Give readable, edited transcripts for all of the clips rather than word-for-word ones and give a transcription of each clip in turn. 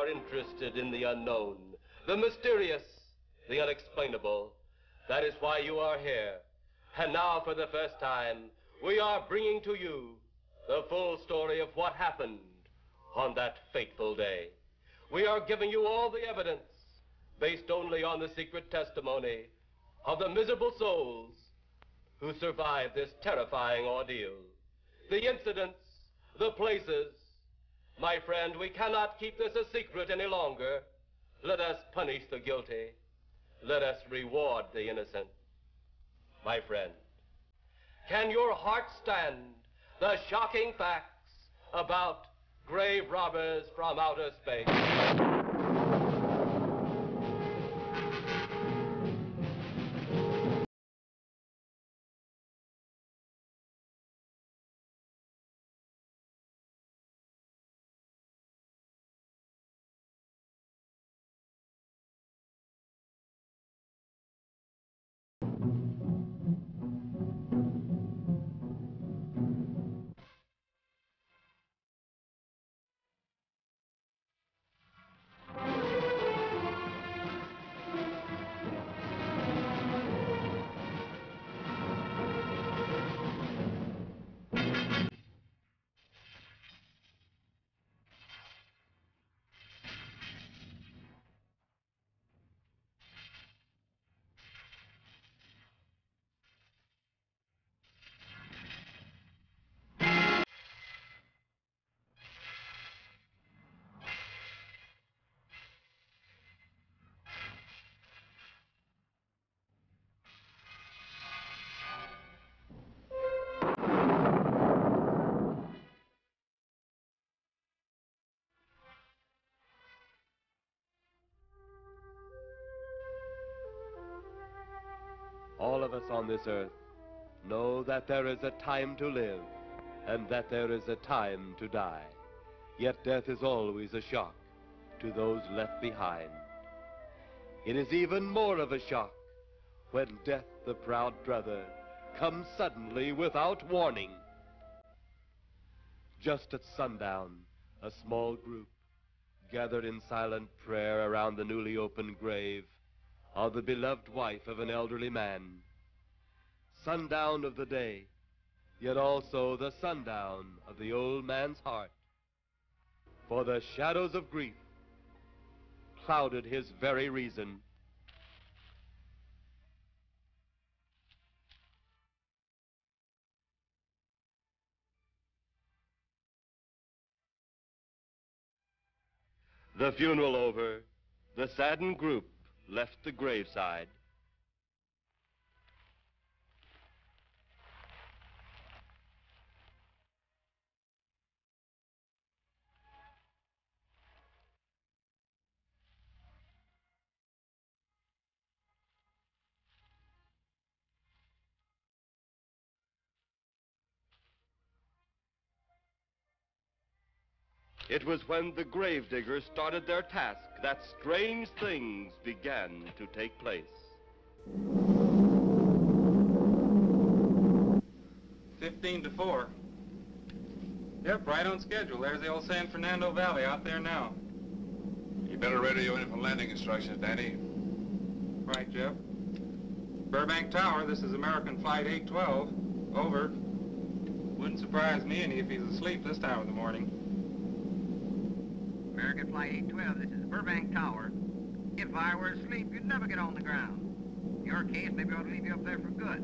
are interested in the unknown, the mysterious, the unexplainable. That is why you are here. And now, for the first time, we are bringing to you the full story of what happened on that fateful day. We are giving you all the evidence, based only on the secret testimony of the miserable souls who survived this terrifying ordeal. The incidents, the places. My friend, we cannot keep this a secret any longer. Let us punish the guilty. Let us reward the innocent. My friend, can your heart stand the shocking facts about grave robbers from outer space? All of us on this earth know that there is a time to live and that there is a time to die. Yet death is always a shock to those left behind. It is even more of a shock when death, the proud brother, comes suddenly without warning. Just at sundown, a small group gathered in silent prayer around the newly opened grave of the beloved wife of an elderly man. Sundown of the day, yet also the sundown of the old man's heart. For the shadows of grief clouded his very reason. The funeral over, the saddened group left the graveside. It was when the gravediggers started their task that strange things began to take place. 15 to 4. Yep, right on schedule. There's the old San Fernando Valley out there now. You better radio in for landing instructions, Danny. Right, Jeff. Burbank Tower, this is American Flight 812. Over. Wouldn't surprise me any if he's asleep this time of the morning. American Flight 812, this is Burbank Tower. If I were asleep, you'd never get on the ground. In your case, maybe I ought to leave you up there for good.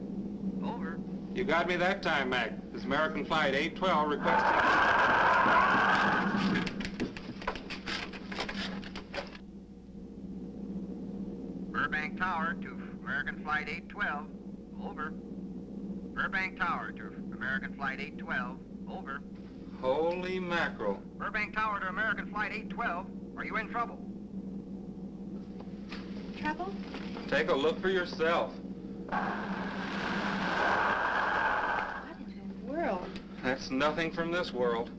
Over. You got me that time, Mac. This is American Flight 812 requesting... Burbank Tower to American Flight 812. Over. Burbank Tower to American Flight 812. Over. Holy mackerel. Burbank Tower to American Flight 812. Are you in trouble? Trouble? Take a look for yourself. What in the world? That's nothing from this world.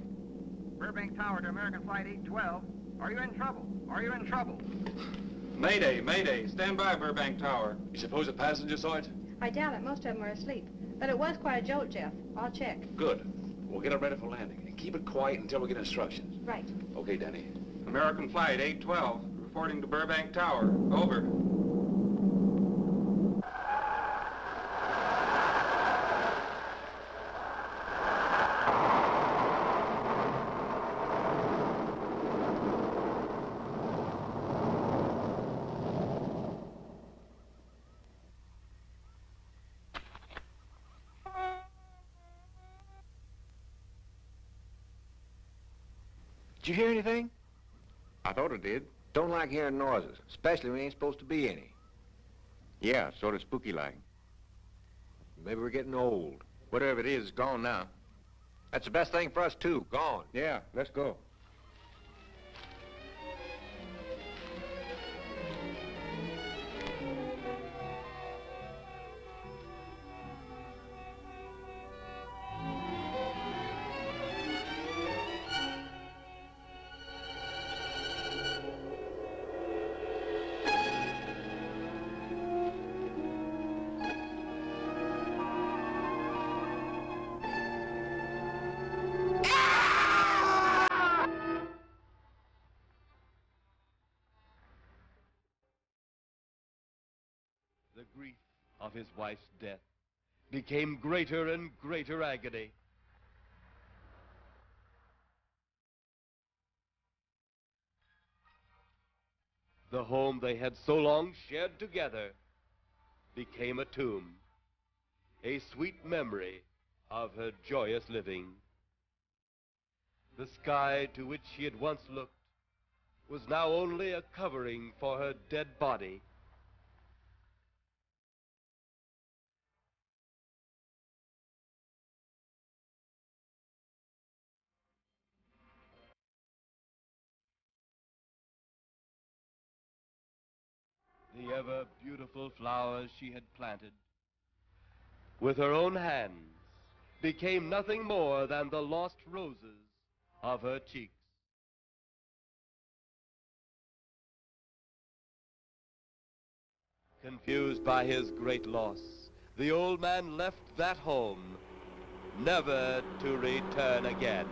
Burbank Tower to American Flight 812. Are you in trouble? Are you in trouble? Mayday, mayday. Stand by, Burbank Tower. You suppose a passenger saw it? I doubt it. Most of them are asleep. But it was quite a jolt, Jeff. I'll check. Good. We'll get it ready for landing. And keep it quiet until we get instructions. Right. Okay, Danny. American Flight 812, reporting to Burbank Tower. Over. Did you hear anything? I thought it did. Don't like hearing noises, especially when there ain't supposed to be any. Yeah, sort of spooky-like. Maybe we're getting old. Whatever it is, it's gone now. That's the best thing for us, too. Gone. Yeah, let's go. The grief of his wife's death became greater and greater agony. The home they had so long shared together became a tomb, a sweet memory of her joyous living. The sky to which she had once looked was now only a covering for her dead body. The ever beautiful flowers she had planted with her own hands became nothing more than the lost roses of her cheeks. Confused by his great loss, the old man left that home, never to return again.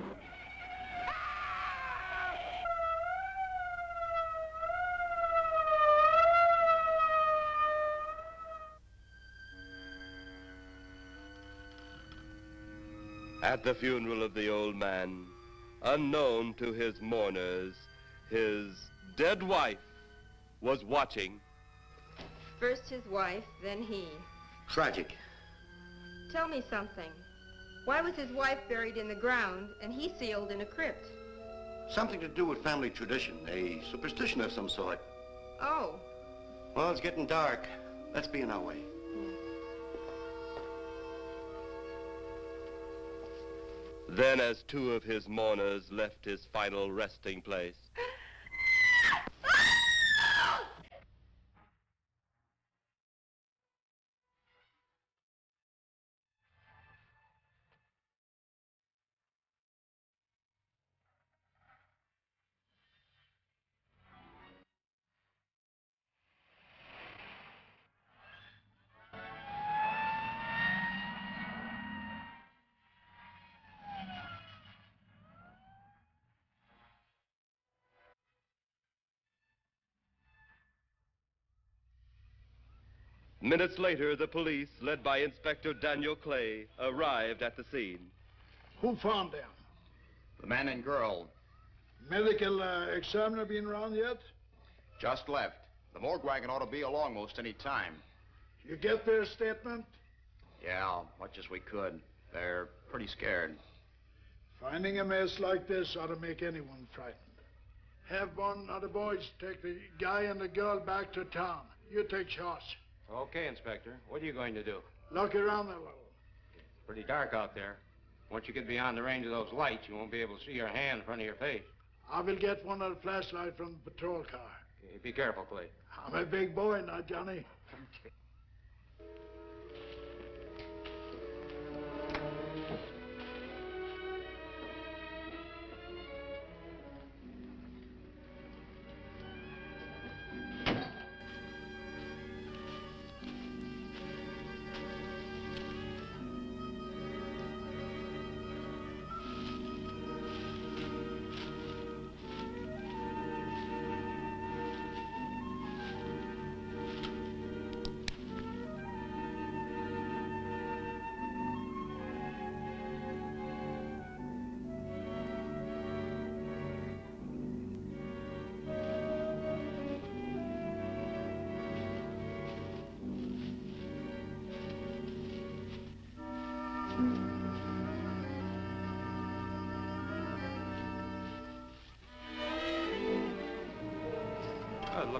At the funeral of the old man, unknown to his mourners, his dead wife was watching. First his wife, then he. Tragic. Tell me something. Why was his wife buried in the ground and he sealed in a crypt? Something to do with family tradition, a superstition of some sort. Oh. Well, it's getting dark. Let's be on our way. Then, as two of his mourners left his final resting place, minutes later, the police, led by Inspector Daniel Clay, arrived at the scene. Who found them? The man and girl Medical examiner been around yet? just left. The morgue wagon ought to be along most any time. You get their statement? Yeah, much as we could. They're pretty scared. Finding a mess like this ought to make anyone frightened. Have one of the boys take the guy and the girl back to town. You take charge. Okay, Inspector. What are you going to do? Look around a little. Pretty dark out there. Once you get beyond the range of those lights, you won't be able to see your hand in front of your face. I will get one of the flashlights from the patrol car. Okay, be careful, Clay. I'm a big boy now, Johnny.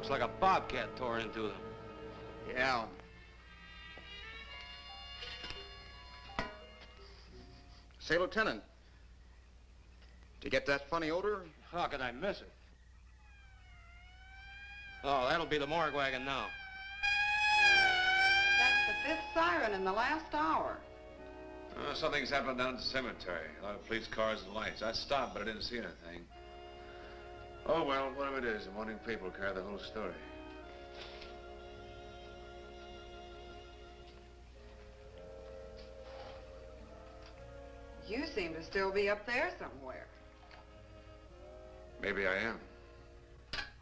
Looks like a bobcat tore into them. Yeah. Say, Lieutenant, did you get that funny odor? How could I miss it? Oh, that'll be the morgue wagon now. That's the 5th siren in the last hour. Something's happened down at the cemetery. A lot of police cars and lights. I stopped, but I didn't see anything. Oh, well, whatever it is, the morning paper will carry the whole story. You seem to still be up there somewhere. Maybe I am.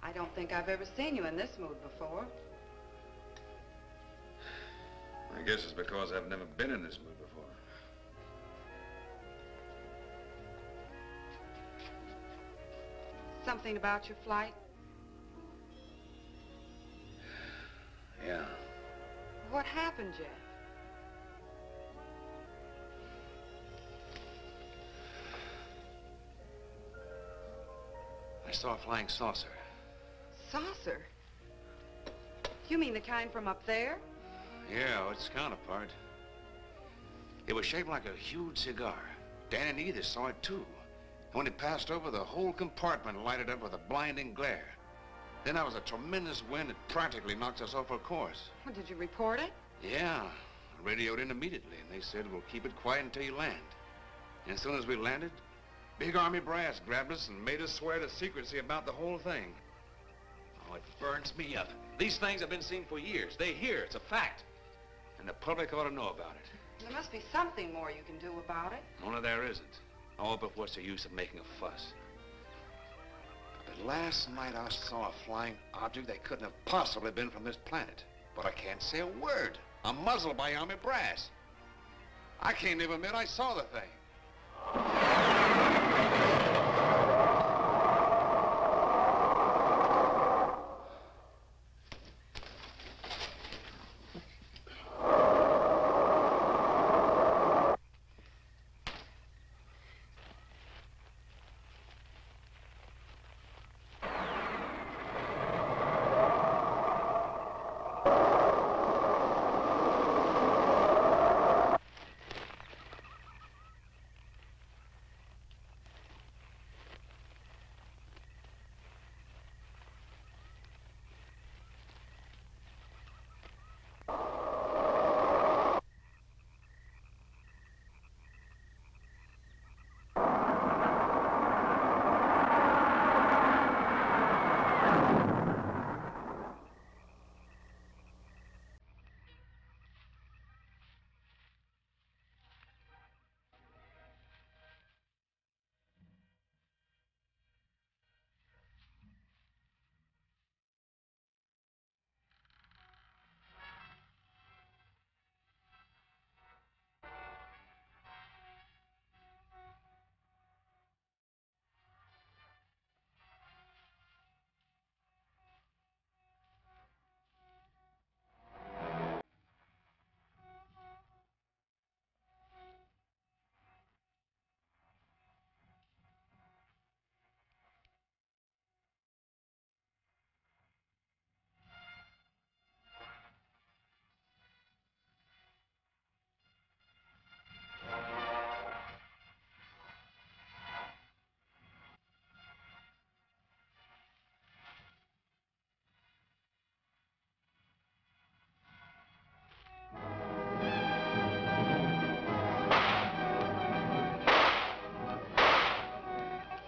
I don't think I've ever seen you in this mood before. I guess it's because I've never been in this mood before. Something about your flight? Yeah. What happened, Jeff? I saw a flying saucer. Saucer? You mean the kind from up there? Yeah, its counterpart. It was shaped like a huge cigar. Dan and Edith saw it too. And when it passed over, the whole compartment lighted up with a blinding glare. Then there was a tremendous wind that practically knocked us off our course. Well, did you report it? Yeah, I radioed in immediately, and they said, we'll keep it quiet until you land. And as soon as we landed, Big Army brass grabbed us and made us swear to secrecy about the whole thing. Oh, it burns me up. These things have been seen for years. They hear, it's a fact. And the public ought to know about it. There must be something more you can do about it. Only there isn't. Oh, but what's the use of making a fuss? But last night I saw a flying object that couldn't have possibly been from this planet. But I can't say a word. I'm muzzled by Army brass. I can't even admit I saw the thing.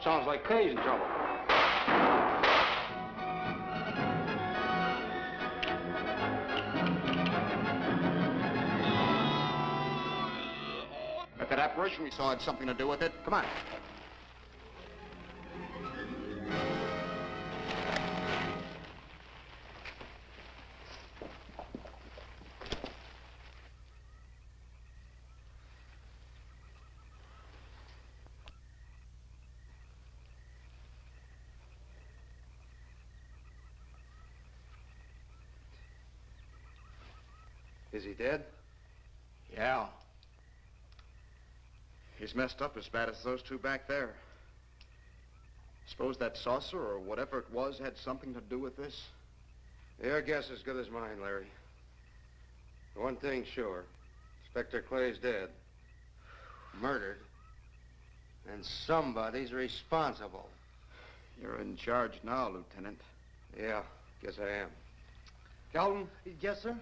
Sounds like Kay's in trouble. If that apparition we saw had something to do with it, come on. Is he dead? Yeah. He's messed up as bad as those two back there. Suppose that saucer or whatever it was had something to do with this? Your guess is as good as mine, Larry. One thing's sure. Inspector Clay's dead. Murdered. And somebody's responsible. You're in charge now, Lieutenant. Yeah, guess I am. Kelton? Yes, sir?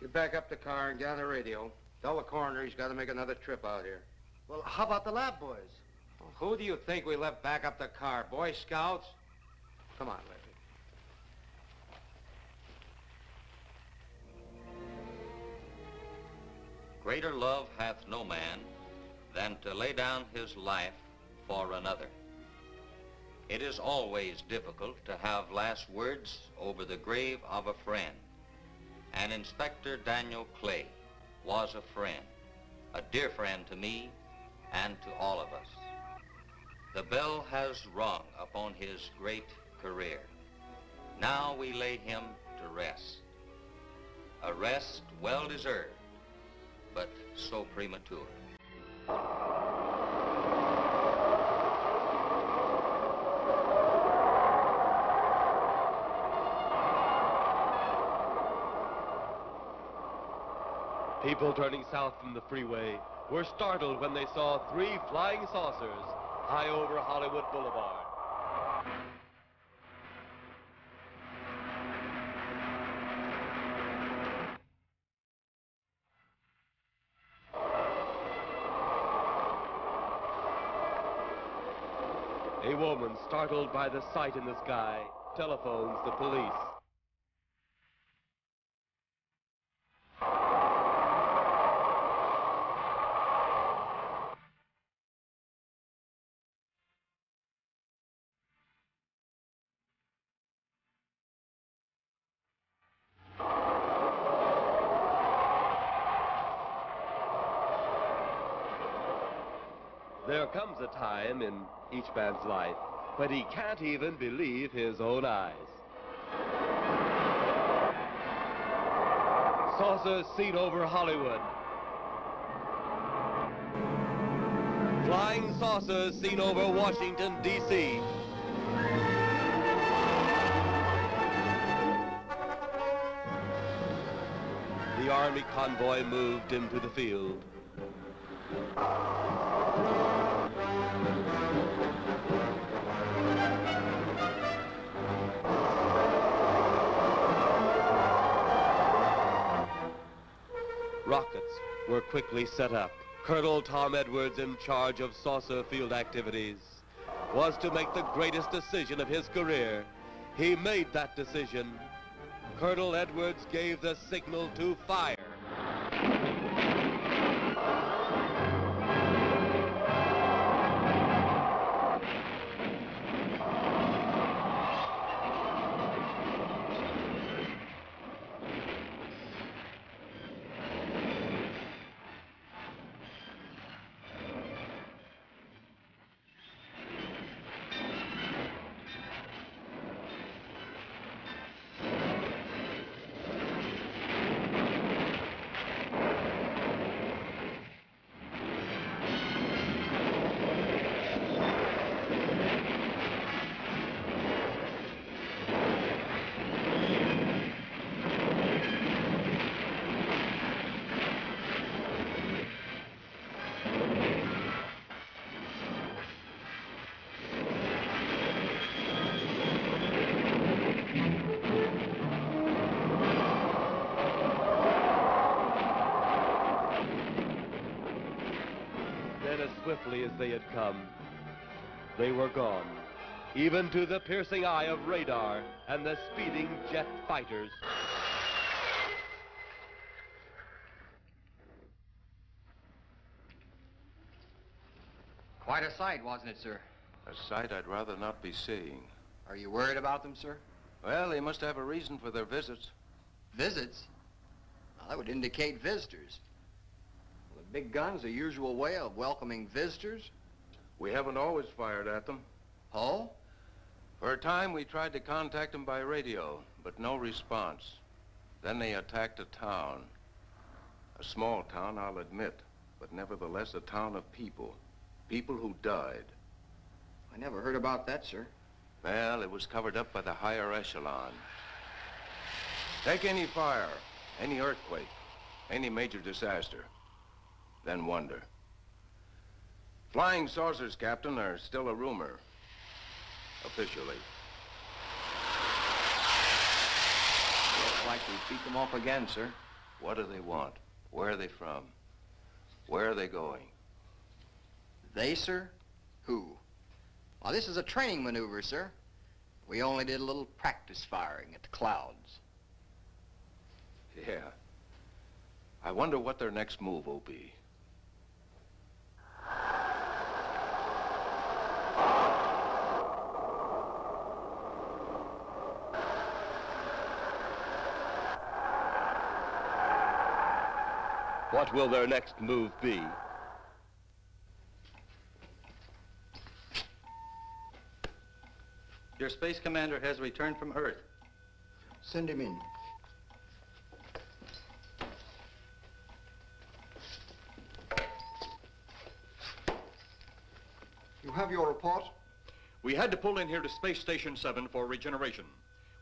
Get back up the car and get on the radio. Tell the coroner he's got to make another trip out here. Well, how about the lab boys? Well, who do you think we left back up the car? Boy Scouts? Come on, Larry. Greater love hath no man than to lay down his life for another. It is always difficult to have last words over the grave of a friend. And Inspector Daniel Clay was a friend, a dear friend to me and to all of us. The bell has rung upon his great career. Now we lay him to rest. A rest well deserved, but so premature. People turning south from the freeway were startled when they saw 3 flying saucers high over Hollywood Boulevard. A woman, startled by the sight in the sky, telephones the police. There comes a time in each man's life when he can't even believe his own eyes. Saucers seen over Hollywood. Flying saucers seen over Washington, D.C. The Army convoy moved into the field. Rockets were quickly set up. Colonel Tom Edwards, in charge of saucer field activities, was to make the greatest decision of his career. He made that decision. Colonel Edwards gave the signal to fire. As swiftly as they had come, they were gone, even to the piercing eye of radar and the speeding jet fighters. Quite a sight, wasn't it, sir? A sight I'd rather not be seeing. Are you worried about them, sir? Well, they must have a reason for their visits. Visits? Well, that would indicate visitors. Well, the big gun's the usual way of welcoming visitors. We haven't always fired at them. Oh? For a time, we tried to contact them by radio, but no response. Then they attacked a town. A small town, I'll admit, but nevertheless a town of people. People who died. I never heard about that, sir. Well, it was covered up by the higher echelon. Take any fire, any earthquake, any major disaster, then wonder. Flying saucers, Captain, are still a rumor, officially. Looks like we beat them off again, sir. What do they want? Where are they from? Where are they going? They, sir? Who? Well, this is a training maneuver, sir. We only did a little practice firing at the clouds. Yeah. I wonder what their next move will be. What will their next move be? Your space commander has returned from Earth. Send him in. You have your report? We had to pull in here to Space Station 7 for regeneration.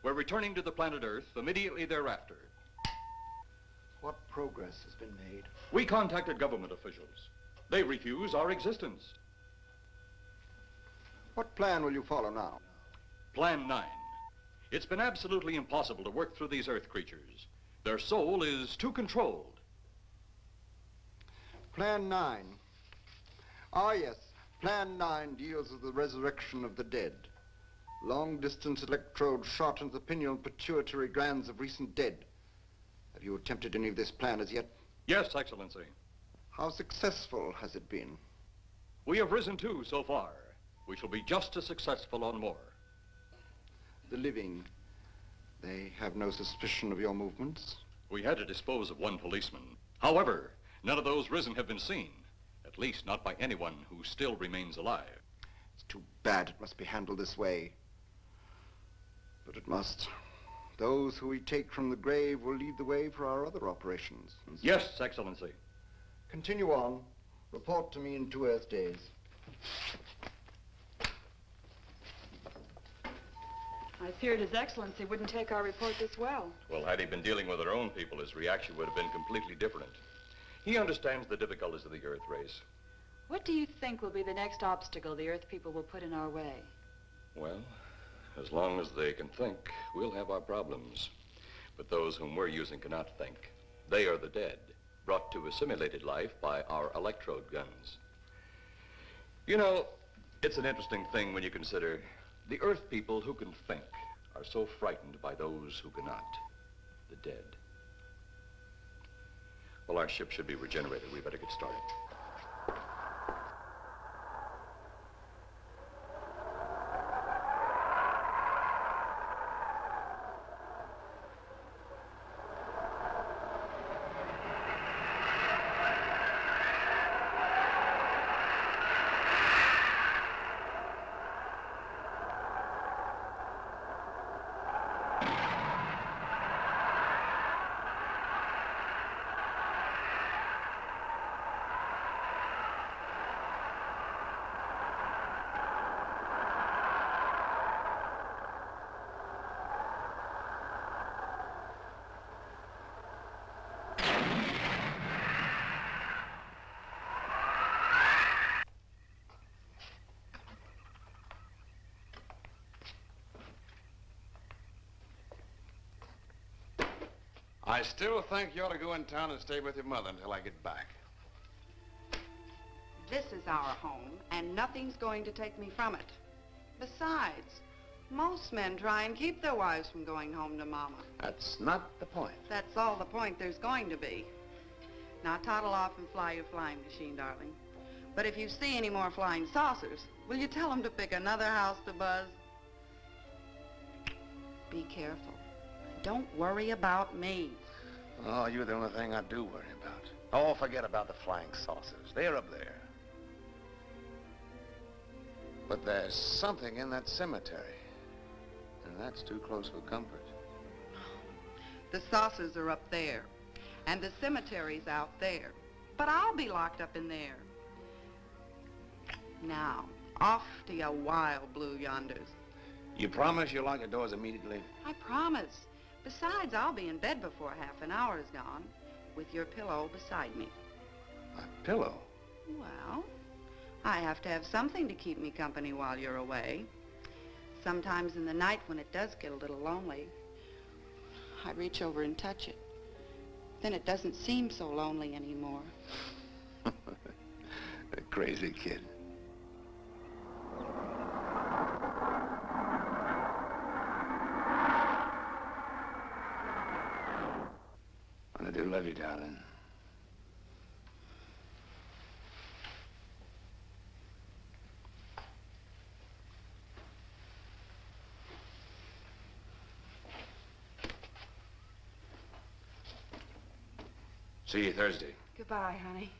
We're returning to the planet Earth immediately thereafter. What progress has been made? We contacted government officials. They refuse our existence. What plan will you follow now? Plan 9. It's been absolutely impossible to work through these Earth creatures. Their soul is too controlled. Plan 9. Ah, yes. Plan 9 deals with the resurrection of the dead. Long-distance electrode shot into the pineal pituitary glands of recent dead. Have you attempted any of this plan as yet? Yes, Excellency. How successful has it been? We have risen 2 so far. We shall be just as successful on more. The living, they have no suspicion of your movements? We had to dispose of 1 policeman. However, none of those risen have been seen. At least not by anyone who still remains alive. It's too bad it must be handled this way. But it must. Those who we take from the grave will lead the way for our other operations. Yes, Excellency. Continue on. Report to me in 2 Earth days. I feared His Excellency wouldn't take our report this well. Well, had he been dealing with our own people, his reaction would have been completely different. He understands the difficulties of the Earth race. What do you think will be the next obstacle the Earth people will put in our way? Well, as long as they can think, we'll have our problems. But those whom we're using cannot think. They are the dead, brought to a simulated life by our electrode guns. You know, it's an interesting thing when you consider the Earth people who can think are so frightened by those who cannot, the dead. Well, our ship should be regenerated. We better get started. I still think you ought to go in town and stay with your mother until I get back. This is our home, and nothing's going to take me from it. Besides, most men try and keep their wives from going home to Mama. That's not the point. That's all the point there's going to be. Now toddle off and fly your flying machine, darling. But if you see any more flying saucers, will you tell them to pick another house to buzz? Be careful. Don't worry about me. Oh, you're the only thing I do worry about. Oh, forget about the flying saucers. They're up there. But there's something in that cemetery. And that's too close for comfort. The saucers are up there, and the cemetery's out there. But I'll be locked up in there. Now, off to your wild blue yonders. You promise you'll lock the doors immediately? I promise. Besides, I'll be in bed before half an hour is gone, with your pillow beside me. My pillow? Well, I have to have something to keep me company while you're away. Sometimes in the night when it does get a little lonely, I reach over and touch it. Then it doesn't seem so lonely anymore. A crazy kid. I do love you, darling. See you Thursday. Goodbye, honey.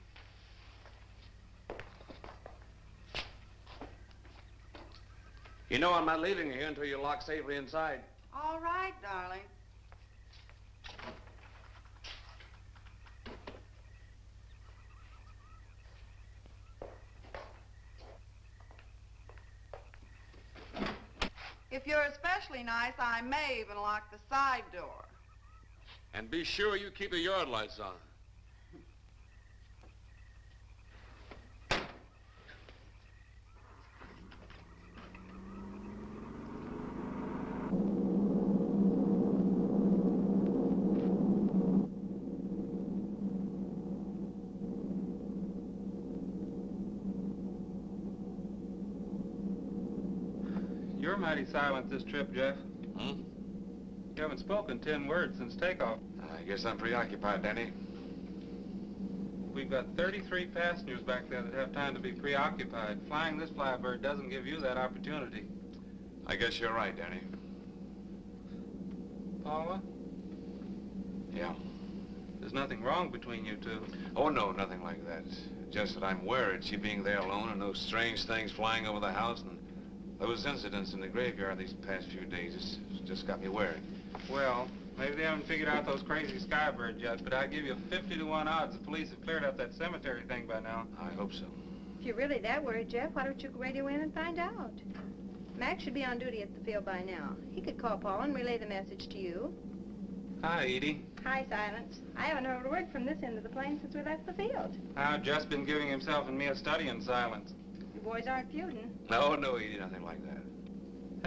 You know I'm not leaving you here until you're locked safely inside. All right, darling. If you're especially nice, I may even lock the side door. And be sure you keep the yard lights on. You're mighty silent this trip, Jeff. Hmm? You haven't spoken 10 words since takeoff. I guess I'm preoccupied, Danny. We've got 33 passengers back there that have time to be preoccupied. Flying this flybird doesn't give you that opportunity. I guess you're right, Danny. Paula? Yeah. There's nothing wrong between you two. Oh, no, nothing like that. Just that I'm worried, she being there alone and those strange things flying over the house and those incidents in the graveyard these past few days. It's just got me worried. Well, maybe they haven't figured out those crazy skybirds yet, but I give you 50 to 1 odds the police have cleared up that cemetery thing by now. I hope so. If you're really that worried, Jeff, why don't you radio in and find out? Max should be on duty at the field by now. He could call Paul and relay the message to you. Hi, Edie. Hi, Silence. I haven't heard a word from this end of the plane since we left the field. I've just been giving himself and me a study in silence. You boys aren't feuding. No, Edie, nothing like that.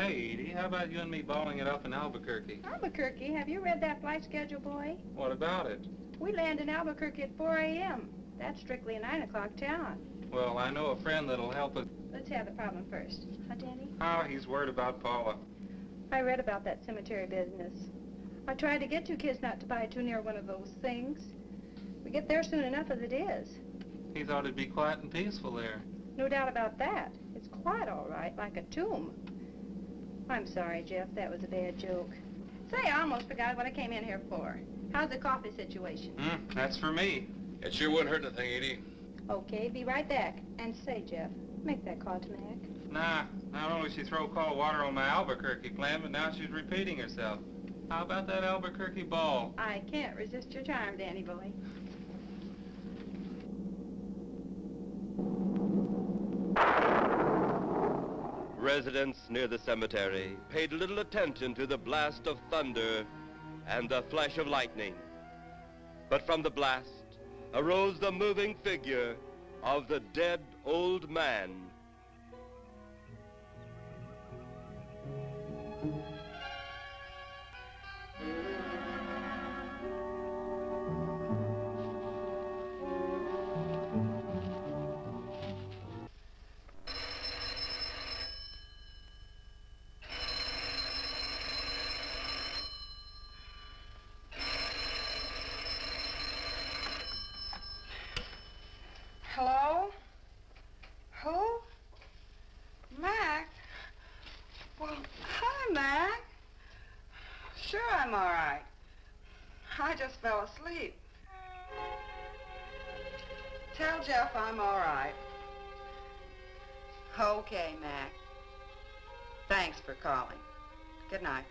Hey, Edie, how about you and me balling it up in Albuquerque? Albuquerque? Have you read that flight schedule, boy? What about it? We land in Albuquerque at 4 a.m. That's strictly a 9 o'clock town. Well, I know a friend that'll help us. Let's have the problem first. Huh, Danny? Oh, he's worried about Paula. I read about that cemetery business. I tried to get you kids not to buy too near one of those things. We get there soon enough as it is. He thought it'd be quiet and peaceful there. No doubt about that. It's quiet, all right, like a tomb. I'm sorry, Jeff. That was a bad joke. Say, I almost forgot what I came in here for. How's the coffee situation? That's for me. It sure wouldn't hurt anything, Edie. Okay, be right back. And say, Jeff, make that call to Mac. Nah, not only she throw cold water on my Albuquerque plan, but now she's repeating herself. How about that Albuquerque ball? I can't resist your charm, Danny boy. Residents near the cemetery paid little attention to the blast of thunder and the flash of lightning. But from the blast arose the moving figure of the dead old man. Hello? Who? Mac? Well, hi, Mac. Sure, I'm all right. I just fell asleep. Tell Jeff I'm all right. Okay, Mac. Thanks for calling. Good night.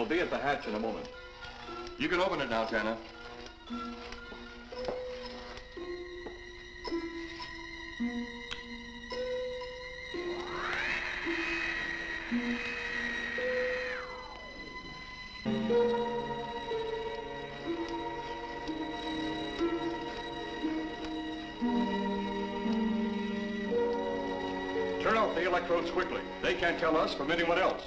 He'll be at the hatch in a moment. You can open it now, Tanner. Turn off the electrodes quickly. They can't tell us from anyone else.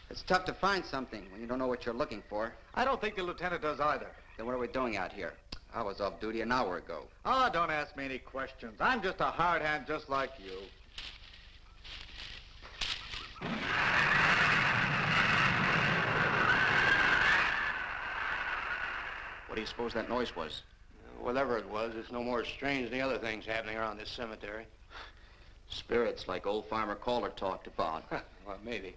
It's tough to find something when you don't know what you're looking for. I don't think the lieutenant does either. Then what are we doing out here? I was off duty an hour ago. Oh, don't ask me any questions. I'm just a hard hand just like you. What do you suppose that noise was? Whatever it was, it's no more strange than the other things happening around this cemetery. Spirits like old Farmer Calder talked about. Well, maybe.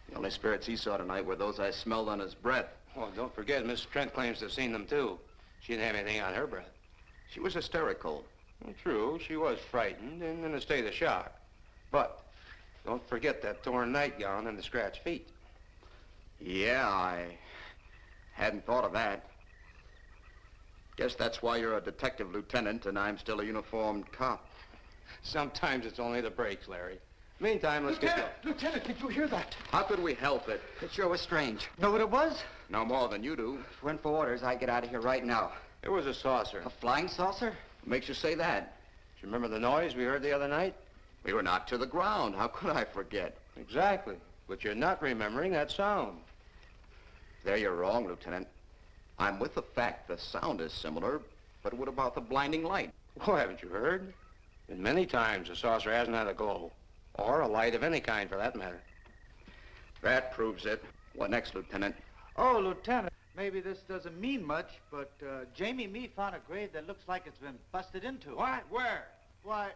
The only spirits he saw tonight were those I smelled on his breath. Well, don't forget, Miss Trent claims to have seen them, too. She didn't have anything on her breath. She was hysterical. Well, true, she was frightened and in a state of shock. But don't forget that torn nightgown and the scratched feet. Yeah, I hadn't thought of that. Guess that's why you're a detective lieutenant and I'm still a uniformed cop. Sometimes it's only the breaks, Larry. Meantime, let's get going. Lieutenant, did you hear that? How could we help it? It sure was strange. Know what it was? No more than you do. Went for orders. I get out of here right now. It was a saucer. A flying saucer? What makes you say that? Do you remember the noise we heard the other night? We were knocked to the ground. How could I forget? Exactly. But you're not remembering that sound. There you're wrong, Lieutenant. I'm with the fact the sound is similar, but what about the blinding light? Well, haven't you heard? And many times the saucer hasn't had a glow. Or a light of any kind, for that matter. That proves it. What next, Lieutenant? Oh, Lieutenant, maybe this doesn't mean much, but Jamie and me found a grave that looks like it's been busted into. What? Where? Why,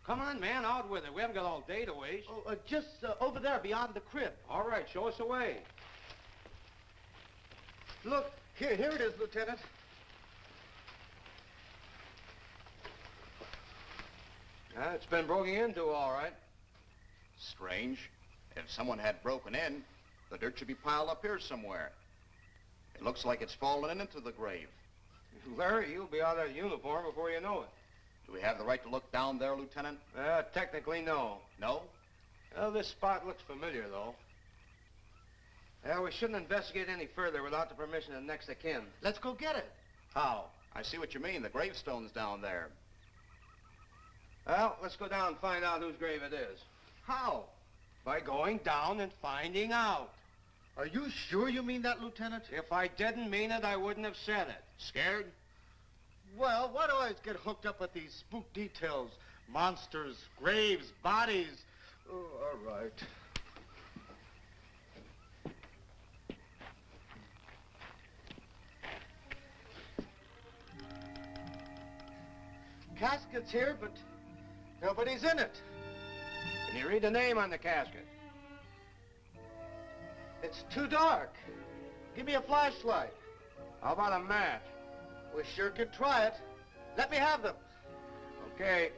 Come on, man, out with it. We haven't got all day to waste. Oh, just over there beyond the crib. All right, show us the way. Look, here it is, Lieutenant. It's been broken into, all right. Strange. If someone had broken in, the dirt should be piled up here somewhere. It looks like it's fallen into the grave. Larry, you'll be out of uniform before you know it. Do we have the right to look down there, Lieutenant? Technically, no. No? Well, this spot looks familiar, though. Yeah, we shouldn't investigate any further without the permission of next of kin. Let's go get it. How? I see what you mean. The gravestone's down there. Well, let's go down and find out whose grave it is. How? By going down and finding out. Are you sure you mean that, Lieutenant? If I didn't mean it, I wouldn't have said it. Scared? Well, why do I always get hooked up with these spook details? Monsters, graves, bodies. Oh, all right. Casket's here, but nobody's in it. Can you read the name on the casket? It's too dark. Give me a flashlight. How about a match? We sure could try it. Let me have them. Okay.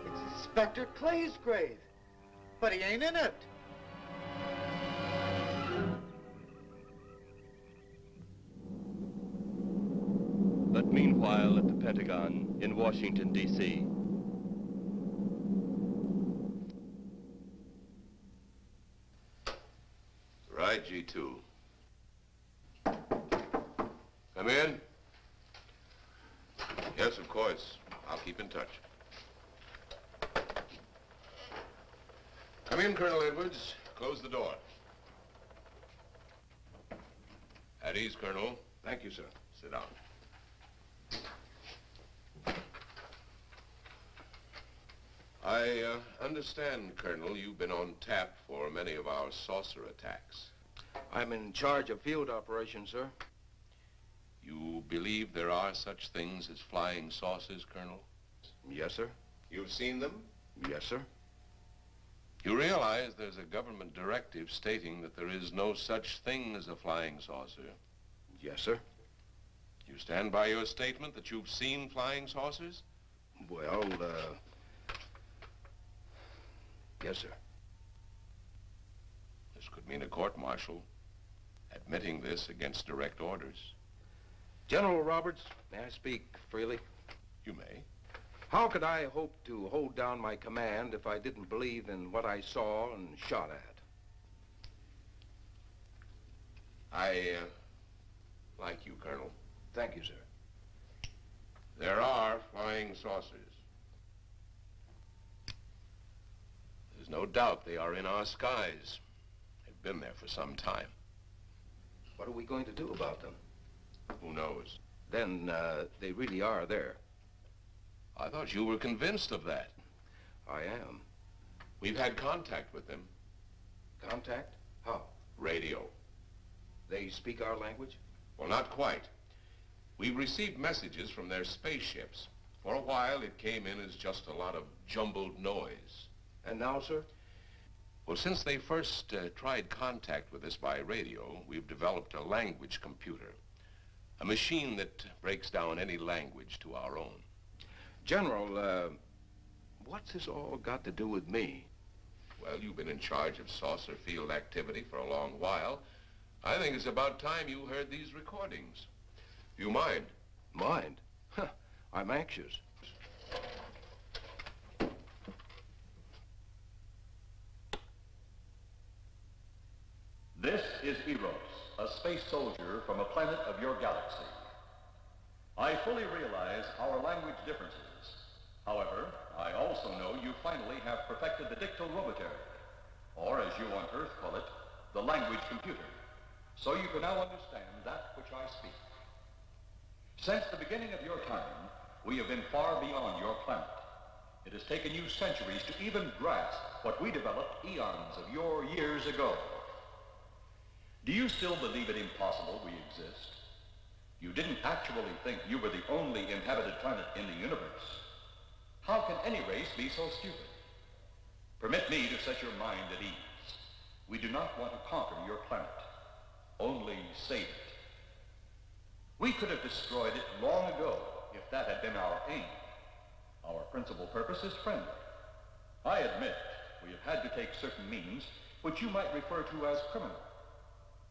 It's Inspector Clay's grave, but he ain't in it. But meanwhile, at the Pentagon in Washington, D.C., Right, G2. Come in. Yes, of course. I'll keep in touch. Come in, Colonel Edwards. Close the door. At ease, Colonel. Thank you, sir. Sit down. I understand, Colonel, you've been on tap for many of our saucer attacks. I'm in charge of field operations, sir. You believe there are such things as flying saucers, Colonel? Yes, sir. You've seen them? Yes, sir. You realize there's a government directive stating that there is no such thing as a flying saucer? Yes, sir. You stand by your statement that you've seen flying saucers? Well, yes, sir. This could mean a court-martial, admitting this against direct orders. General Roberts, may I speak freely? You may. How could I hope to hold down my command if I didn't believe in what I saw and shot at? I like you, Colonel. Thank you, sir. There are flying saucers. There's no doubt they are in our skies. They've been there for some time. What are we going to do about them? Who knows? Then, they really are there. I thought you were convinced of that. I am. We've had contact with them. Contact? How? Radio. They speak our language? Well, not quite. We've received messages from their spaceships. For a while, it came in as just a lot of jumbled noise. And now, sir? Well, since they first tried contact with us by radio, we've developed a language computer. A machine that breaks down any language to our own. General, what's this all got to do with me? Well, you've been in charge of saucer field activity for a long while. I think it's about time you heard these recordings. Do you mind? Mind? Huh, I'm anxious. This is Eros, a space soldier from a planet of your galaxy. I fully realize our language differences. However, I also know you finally have perfected the dictorobotery, or as you on Earth call it, the language computer. So you can now understand that which I speak. Since the beginning of your time, we have been far beyond your planet. It has taken you centuries to even grasp what we developed eons of your years ago. Do you still believe it impossible we exist? You didn't actually think you were the only inhabited planet in the universe. How can any race be so stupid? Permit me to set your mind at ease. We do not want to conquer your planet, only save it. We could have destroyed it long ago if that had been our aim. Our principal purpose is friendly. I admit we have had to take certain means which you might refer to as criminal.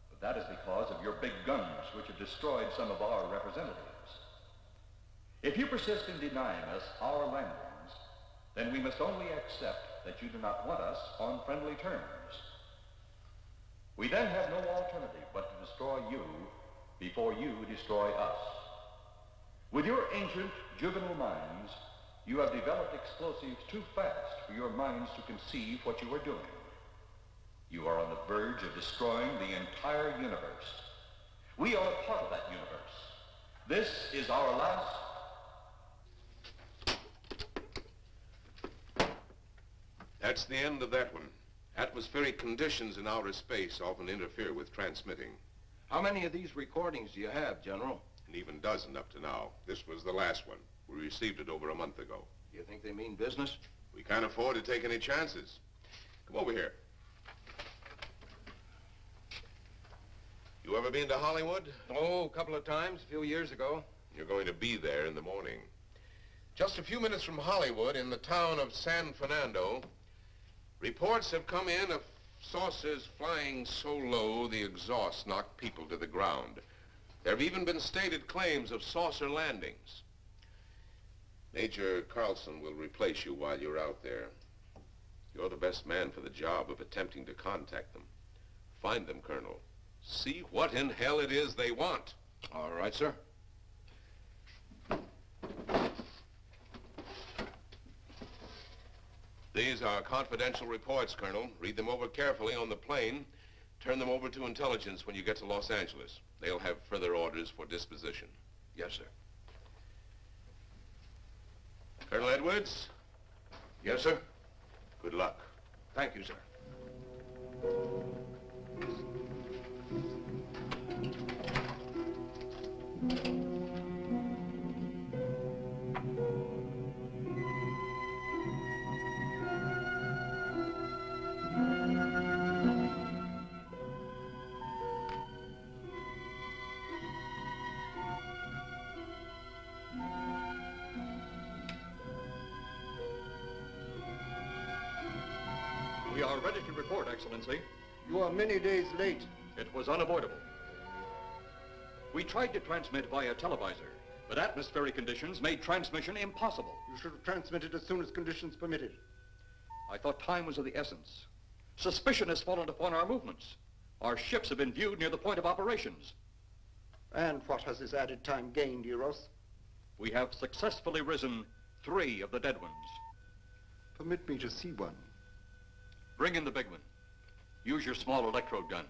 But that is because of your big guns which have destroyed some of our representatives. If you persist in denying us our landings, then we must only accept that you do not want us on friendly terms. We then have no alternative but to destroy you before you destroy us. With your ancient, juvenile minds, you have developed explosives too fast for your minds to conceive what you are doing. You are on the verge of destroying the entire universe. We are a part of that universe. This is our last... That's the end of that one. Atmospheric conditions in outer space often interfere with transmitting. How many of these recordings do you have, General? An even dozen up to now. This was the last one. We received it over a month ago. You think they mean business? We can't afford to take any chances. Come over here. You ever been to Hollywood? Oh, a couple of times, a few years ago. You're going to be there in the morning. Just a few minutes from Hollywood, in the town of San Fernando, reports have come in of saucers flying so low the exhaust knocked people to the ground. There have even been stated claims of saucer landings. Major Carlson will replace you while you're out there. You're the best man for the job of attempting to contact them. Find them, Colonel. See what in hell it is they want. All right, sir. These are confidential reports, Colonel. Read them over carefully on the plane. Turn them over to intelligence when you get to Los Angeles. They'll have further orders for disposition. Yes, sir. Colonel Edwards? Yes, sir. Good luck. Thank you, sir. We are ready to report, Excellency. You are many days late. It was unavoidable. We tried to transmit via televisor, but atmospheric conditions made transmission impossible. You should have transmitted as soon as conditions permitted. I thought time was of the essence. Suspicion has fallen upon our movements. Our ships have been viewed near the point of operations. And what has this added time gained, Eros? We have successfully risen 3 of the dead ones. Permit me to see one. Bring in the big one. Use your small electrode gun.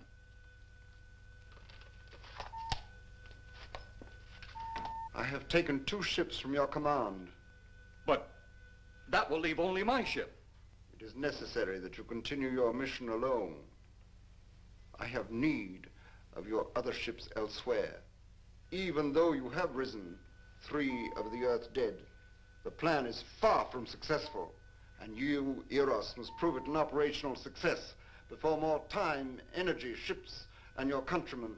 I have taken 2 ships from your command. But that will leave only my ship. It is necessary that you continue your mission alone. I have need of your other ships elsewhere. Even though you have risen 3 of the Earth's dead, the plan is far from successful. And you, Eros, must prove it an operational success before more time, energy, ships, and your countrymen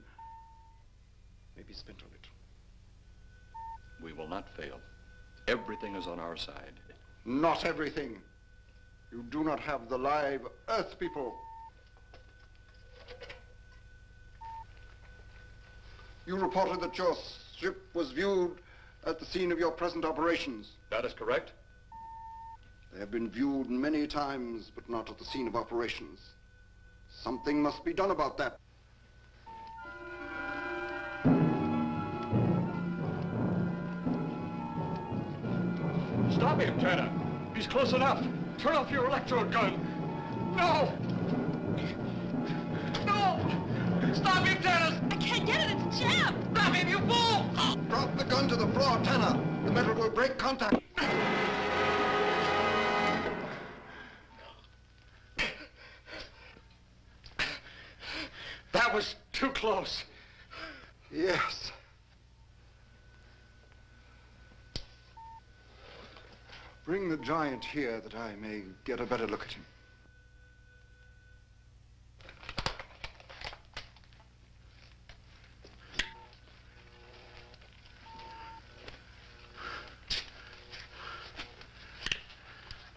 may be spent on it. We will not fail. Everything is on our side. Not everything. You do not have the live Earth people. You reported that your ship was viewed at the scene of your present operations. That is correct. They have been viewed many times, but not at the scene of operations. Something must be done about that. Stop him, Tanner. He's close enough. Turn off your electrode gun. No! No! Stop him, Tanner! I can't get it. It's jammed. Stop him, you fool! Drop the gun to the floor, Tanner. The metal will break contact. That was too close. Yes. Bring the giant here that I may get a better look at him.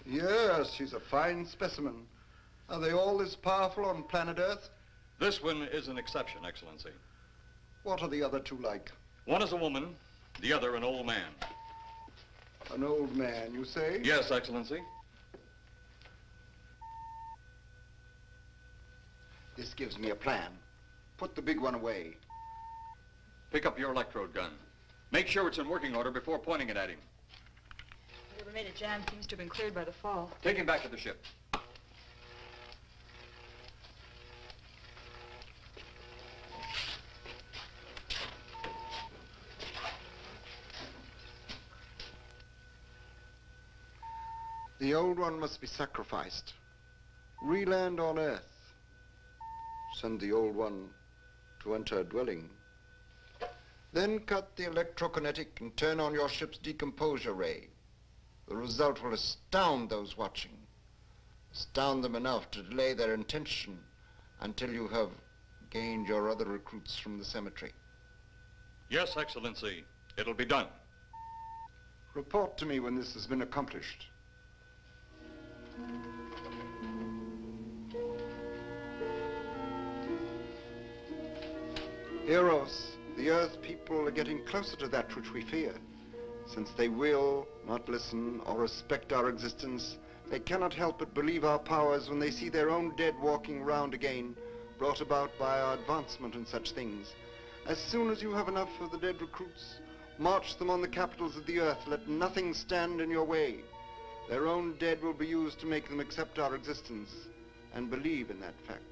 Yes, he's a fine specimen. Are they all as powerful on planet Earth? This one is an exception, Excellency. What are the other 2 like? One is a woman, the other an old man. An old man, you say? Yes, Excellency. This gives me a plan. Put the big one away. Pick up your electrode gun. Make sure it's in working order before pointing it at him. Whatever made it jam seems to have been cleared by the fall. Take him back to the ship. The old one must be sacrificed. Re-land on Earth. Send the old one to enter a dwelling. Then cut the electrokinetic and turn on your ship's decomposure ray. The result will astound those watching. Astound them enough to delay their intention until you have gained your other recruits from the cemetery. Yes, Excellency. It'll be done. Report to me when this has been accomplished. Eros, the Earth people are getting closer to that which we fear. Since they will not listen or respect our existence, they cannot help but believe our powers when they see their own dead walking round again, brought about by our advancement and such things. As soon as you have enough of the dead recruits, march them on the capitals of the Earth. Let nothing stand in your way. Their own dead will be used to make them accept our existence and believe in that fact.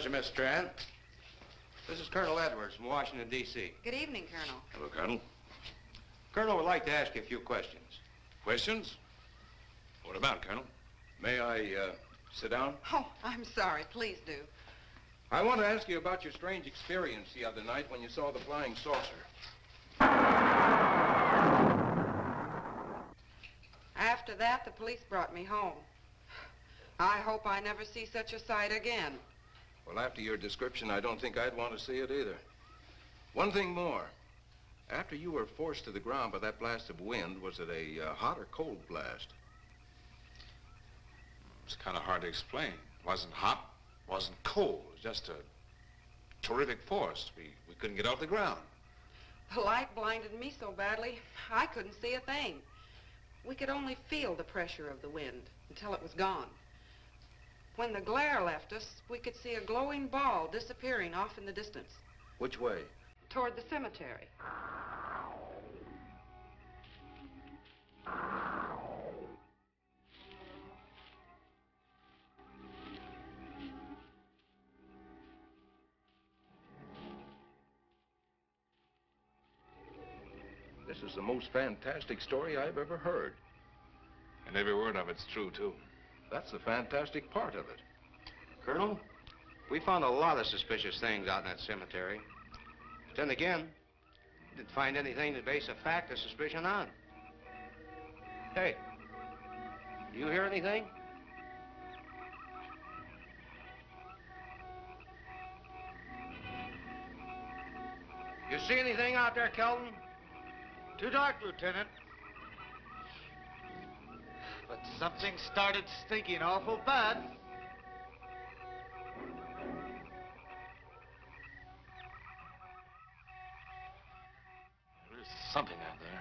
Pleasure, Miss Strand. This is Colonel Edwards from Washington, D.C. Good evening, Colonel. Hello, Colonel. Colonel would like to ask you a few questions. Questions? What about, Colonel? May I, sit down? Oh, I'm sorry. Please do. I want to ask you about your strange experience the other night when you saw the flying saucer. After that, the police brought me home. I hope I never see such a sight again. Well, after your description, I don't think I'd want to see it either. One thing more. After you were forced to the ground by that blast of wind, was it a hot or cold blast? It's kind of hard to explain. It wasn't hot, wasn't cold. It was just a terrific force. We couldn't get off the ground. The light blinded me so badly, I couldn't see a thing. We could only feel the pressure of the wind until it was gone. When the glare left us, we could see a glowing ball disappearing off in the distance. Which way? Toward the cemetery. This is the most fantastic story I've ever heard. And every word of it's true, too. That's the fantastic part of it. Colonel, we found a lot of suspicious things out in that cemetery. But then again, didn't find anything to base a fact or suspicion on. Hey, you hear anything? You see anything out there, Kelton? Too dark, Lieutenant. But something started stinking awful bad. There's something out there.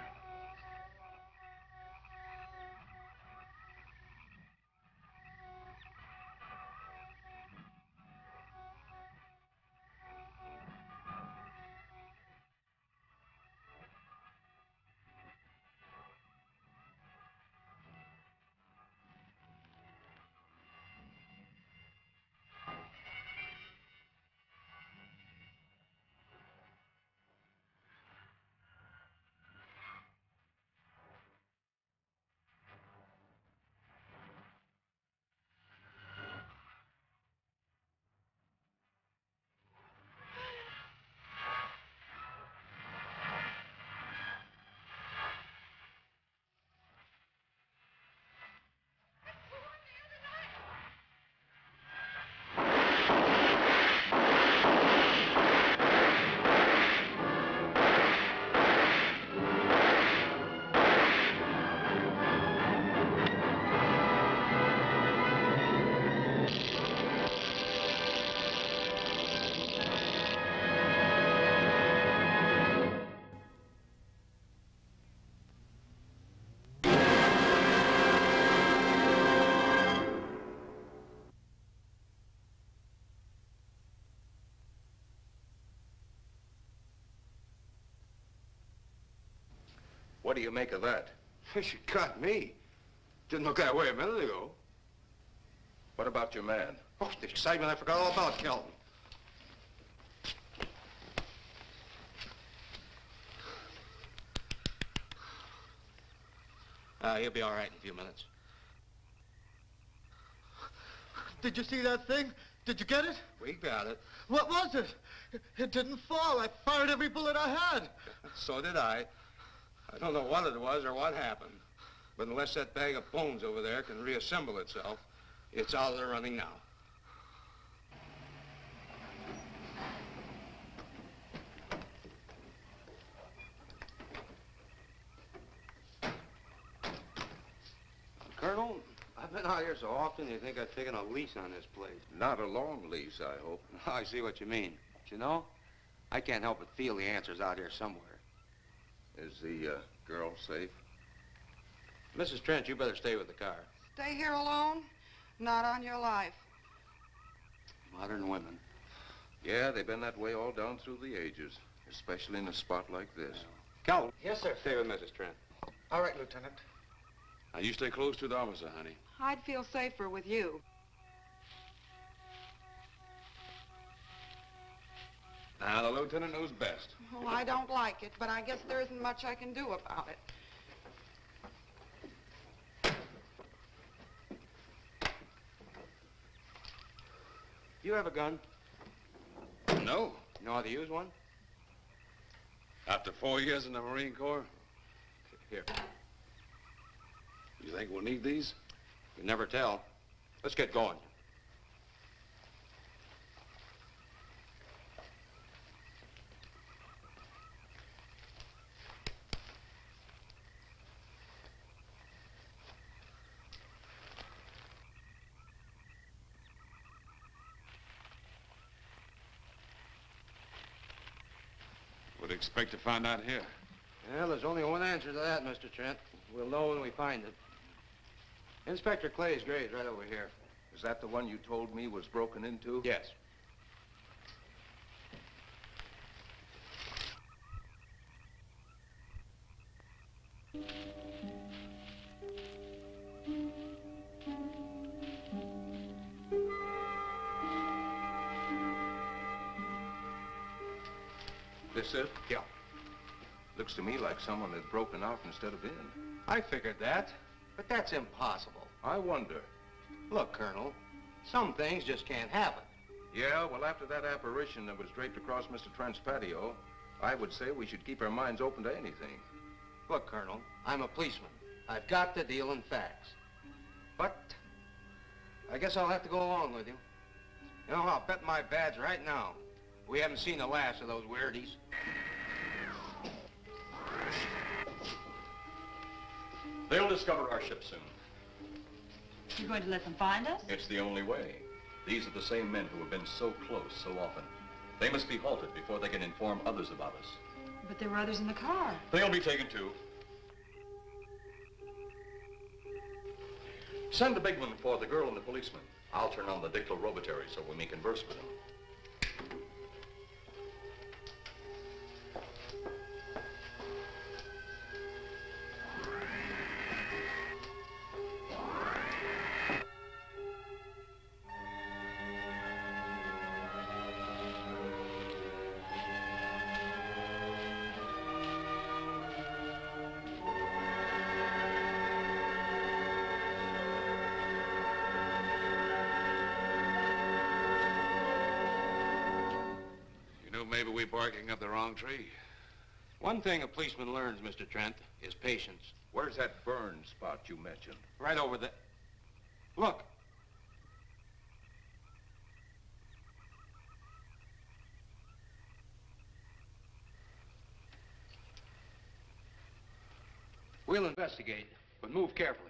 What do you make of that? You got me. Didn't look that way a minute ago. What about your man? Oh, the excitement I forgot all about, Kelton. He'll be all right in a few minutes. Did you see that thing? Did you get it? We got it. What was it? It didn't fall. I fired every bullet I had. So did I. I don't know what it was or what happened. But unless that bag of bones over there can reassemble itself, it's out of the running now. Colonel, I've been out here so often, you think I've taken a lease on this place. Not a long lease, I hope. I see what you mean. But you know, I can't help but feel the answer's out here somewhere. Is the girl safe? Mrs. Trent, you better stay with the car. Stay here alone? Not on your life. Modern women. Yeah, they've been that way all down through the ages, especially in a spot like this. Calvin. Yes, sir. Stay with Mrs. Trent. All right, Lieutenant. Now, you stay close to the officer, honey. I'd feel safer with you. Now, the lieutenant knows best. Well, I don't like it, but I guess there isn't much I can do about it. You have a gun? No. You know how to use one? After 4 years in the Marine Corps? Here. You think we'll need these? You never tell. Let's get going. Would expect to find out here. Well, there's only one answer to that, Mr. Trent. We'll know when we find it. Inspector Clay's grave's right over here. Is that the one you told me was broken into? Yes. This it? Yeah. Looks to me like someone had broken out instead of in. I figured that, but that's impossible. I wonder. Look, Colonel, some things just can't happen. Yeah, well, after that apparition that was draped across Mr. Trent's patio, I would say we should keep our minds open to anything. Look, Colonel, I'm a policeman. I've got to deal in facts. But I guess I'll have to go along with you. You know, I'll bet my badge right now we haven't seen the last of those weirdies. They'll discover our ship soon. You're going to let them find us? It's the only way. These are the same men who have been so close so often. They must be halted before they can inform others about us. But there were others in the car. They'll be taken too. Send the big one for the girl and the policeman. I'll turn on the dictorobatary so we may converse with them. Maybe we're barking up the wrong tree. One thing a policeman learns, Mr. Trent, is patience. Where's that burn spot you mentioned? Right over there. Look. We'll investigate, but move carefully.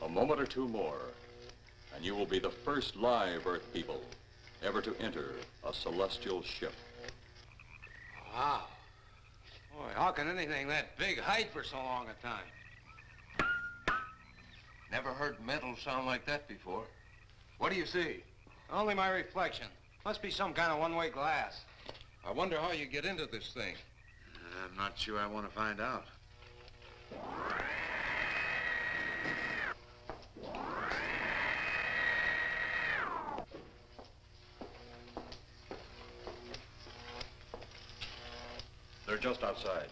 A moment or two more, and you will be the first live Earth people ever to enter a celestial ship. Wow. Boy, how can anything that big hide for so long a time? Never heard metal sound like that before. What do you see? Only my reflection. Must be some kind of one-way glass. I wonder how you get into this thing. I'm not sure I want to find out. They're just outside.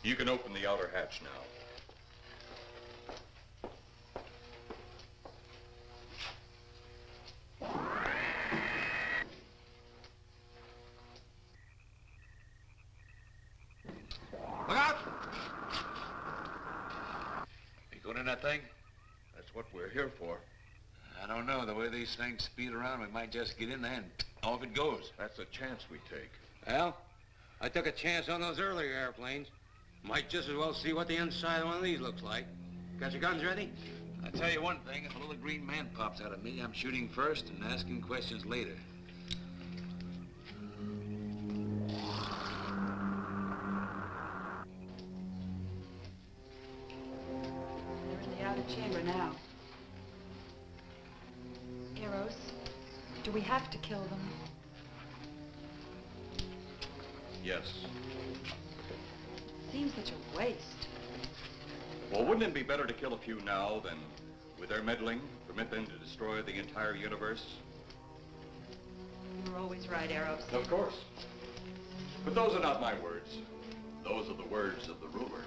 You can open the outer hatch now. Look out! You going in that thing? That's what we're here for. I don't know. The way these things speed around, we might just get in there and off it goes. That's a chance we take. Well, I took a chance on those earlier airplanes. Might just as well see what the inside of one of these looks like. Got your guns ready? I'll tell you one thing. If a little green man pops out of me, I'm shooting first and asking questions later. They're in the outer chamber now. Eros, do we have to kill them? Yes. Seems such a waste. Well, wouldn't it be better to kill a few now than, with their meddling, permit them to destroy the entire universe? You're always right, Eros. Of course. But those are not my words. Those are the words of the ruler.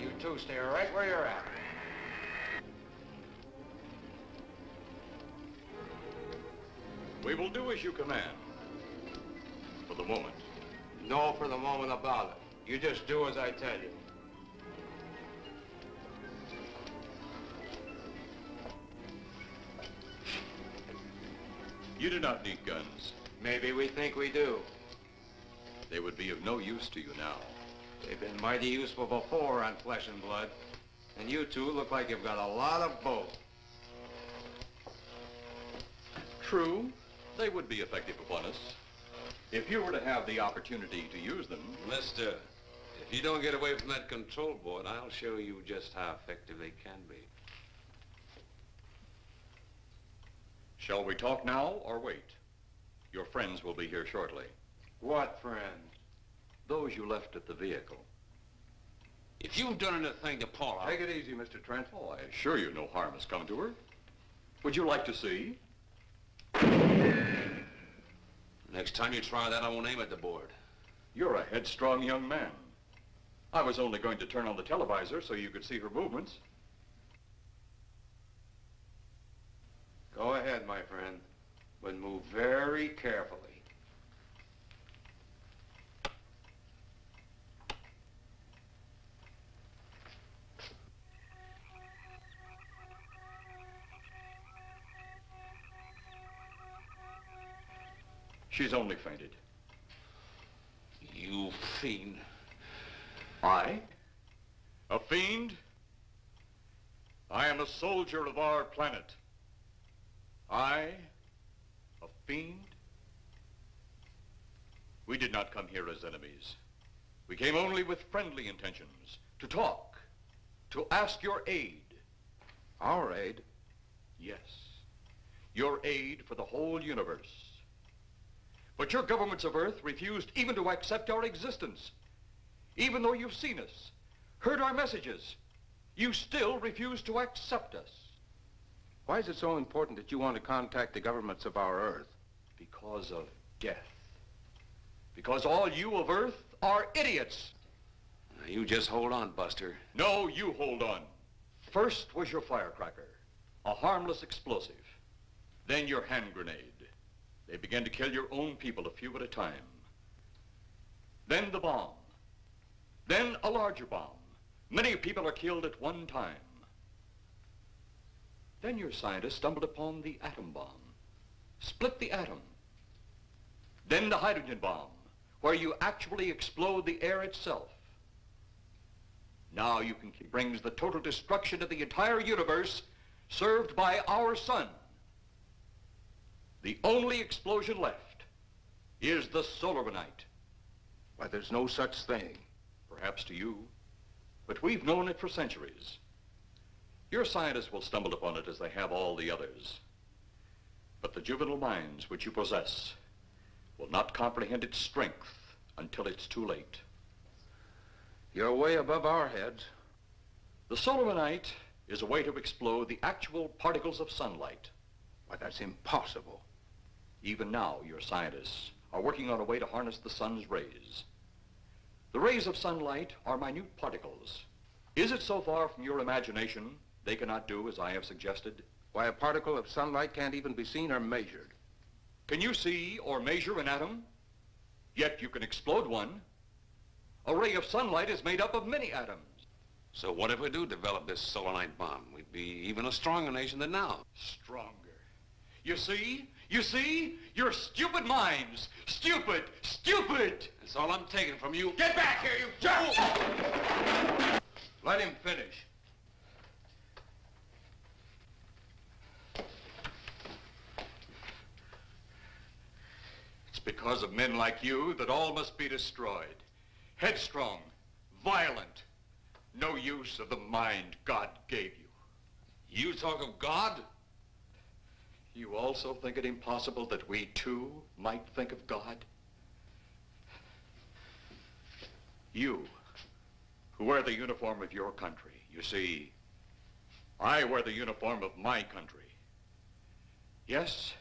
You two stay right where you're at. We will do as you command. For the moment. No for the moment about it. You just do as I tell you. You do not need guns. Maybe we think we do. They would be of no use to you now. They've been mighty useful before on flesh and blood. And you two look like you've got a lot of both. True, they would be effective upon us. If you were to have the opportunity to use them... Mister, if you don't get away from that control board, I'll show you just how effective they can be. Shall we talk now or wait? Your friends will be here shortly. What friends? Those you left at the vehicle. If you've done anything to Paula... Take it easy, Mr. Trent. Oh, I assure you no harm has come to her. Would you like to see? Next time you try that, I won't aim at the board. You're a headstrong young man. I was only going to turn on the televisor so you could see her movements. Go ahead, my friend, but move very carefully. She's only fainted. You fiend. I? A fiend? I am a soldier of our planet. I? A fiend? We did not come here as enemies. We came only with friendly intentions, to talk, to ask your aid. Our aid? Yes, your aid for the whole universe. But your governments of Earth refused even to accept our existence. Even though you've seen us, heard our messages, you still refuse to accept us. Why is it so important that you want to contact the governments of our Earth? Because of death. Because all you of Earth are idiots. Now, you just hold on, Buster. No, you hold on. First was your firecracker, a harmless explosive. Then your hand grenade. They began to kill your own people a few at a time. Then the bomb. Then a larger bomb. Many people are killed at one time. Then your scientists stumbled upon the atom bomb. Split the atom. Then the hydrogen bomb, where you actually explode the air itself. Now you can brings the total destruction of the entire universe served by our sun. The only explosion left is the Solarmanite. Why, there's no such thing. Perhaps to you, but we've known it for centuries. Your scientists will stumble upon it as they have all the others. But the juvenile minds which you possess will not comprehend its strength until it's too late. You're way above our heads. The Solarmanite is a way to explode the actual particles of sunlight. Why, that's impossible. Even now, your scientists are working on a way to harness the sun's rays. The rays of sunlight are minute particles. Is it so far from your imagination they cannot do as I have suggested? Why, a particle of sunlight can't even be seen or measured. Can you see or measure an atom? Yet you can explode one. A ray of sunlight is made up of many atoms. So what if we do develop this solar-night bomb? We'd be even a stronger nation than now. Stronger. You see? You see? Your stupid minds. Stupid! Stupid! That's all I'm taking from you. Get back here, you fool! Let him finish. It's because of men like you that all must be destroyed. Headstrong, violent, no use of the mind God gave you. You talk of God? You also think it impossible that we too might think of God? You, who wear the uniform of your country, you see, I wear the uniform of my country. Yes,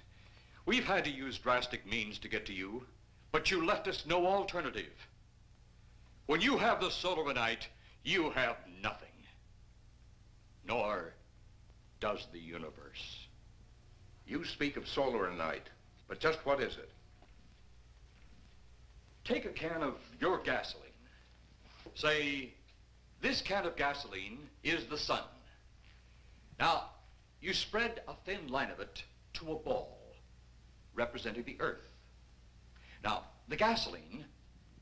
we've had to use drastic means to get to you, but you left us no alternative. When you have the solar night, you have nothing. Nor does the universe. You speak of solar night, but just what is it? Take a can of your gasoline. Say, this can of gasoline is the sun. Now, you spread a thin line of it to a ball, representing the earth. Now, the gasoline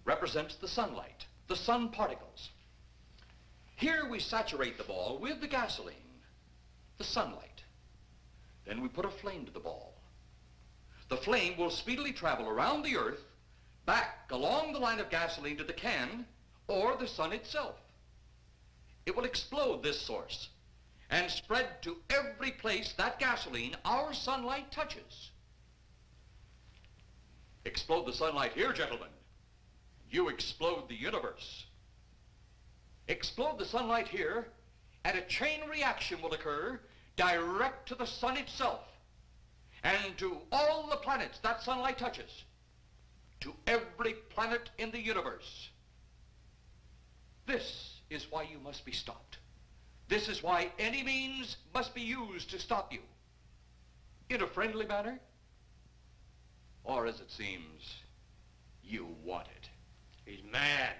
represents the sunlight, the sun particles. Here we saturate the ball with the gasoline, the sunlight. Then we put a flame to the ball. The flame will speedily travel around the earth, back along the line of gasoline to the can, or the sun itself. It will explode this source and spread to every place that gasoline, our sunlight, touches. Explode the sunlight here, gentlemen. You explode the universe. Explode the sunlight here, and a chain reaction will occur direct to the sun itself and to all the planets that sunlight touches, to every planet in the universe. This is why you must be stopped. This is why any means must be used to stop you. In a friendly manner, or as it seems, you want it. He's mad.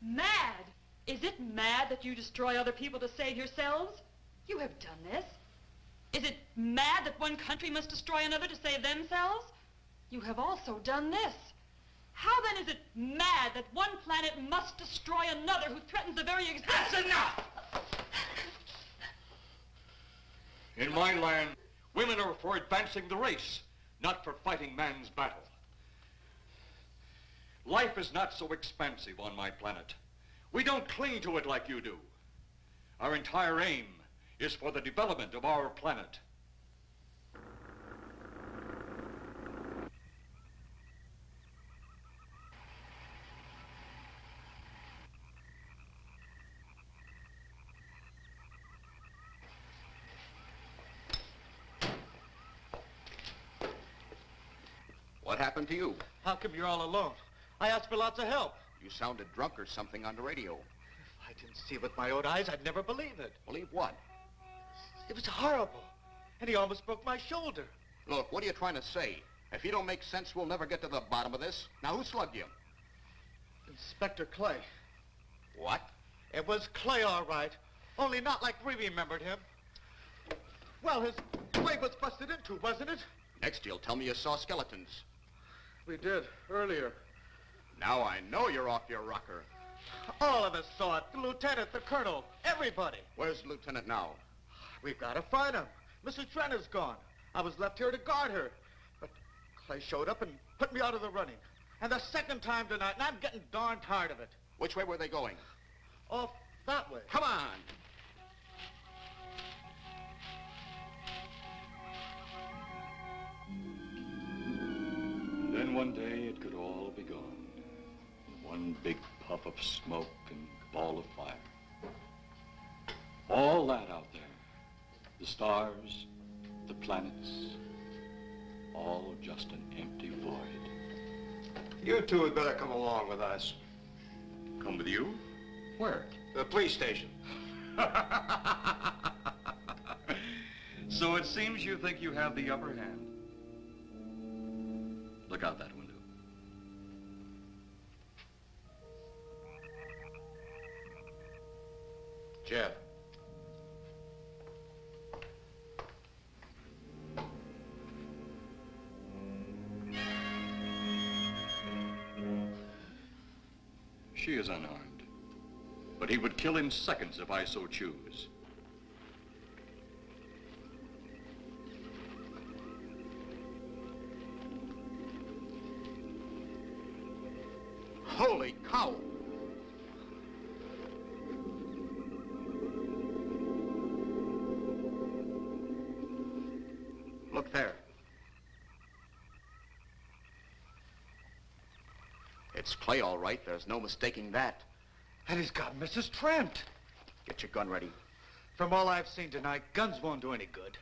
Mad? Is it mad that you destroy other people to save yourselves? You have done this. Is it mad that one country must destroy another to save themselves? You have also done this. How then is it mad that one planet must destroy another who threatens the very existence? That's enough! In my land, women are for advancing the race, not for fighting man's battle. Life is not so expansive on my planet. We don't cling to it like you do. Our entire aim is for the development of our planet. What happened to you? How come you're all alone? I asked for lots of help. You sounded drunk or something on the radio. If I didn't see it with my own eyes, I'd never believe it. Believe what? It was horrible. And he almost broke my shoulder. Look, what are you trying to say? If you don't make sense, we'll never get to the bottom of this. Now, who slugged you? Inspector Clay. What? It was Clay, all right. Only not like we remembered him. Well, his leg was busted into, wasn't it? Next, you'll tell me you saw skeletons. We did, earlier. Now I know you're off your rocker. All of us saw it. The lieutenant, the colonel, everybody. Where's the lieutenant now? We've got to find him. Mrs. Trenner's gone. I was left here to guard her. But Clay showed up and put me out of the running. And the second time tonight, and I'm getting darn tired of it. Which way were they going? Off that way. Come on. Then one day it could all be gone. One big puff of smoke and ball of fire. All that out there, the stars, the planets, all just an empty void. You two had better come along with us. Come with you? Where? The police station. So it seems you think you have the upper hand. Look out that window. Jeff. She is unarmed, but he would kill in seconds if I so choose. Holy cow! Look there. It's Clay, all right. There's no mistaking that. And he's got Mrs. Trent. Get your gun ready. From all I've seen tonight, guns won't do any good.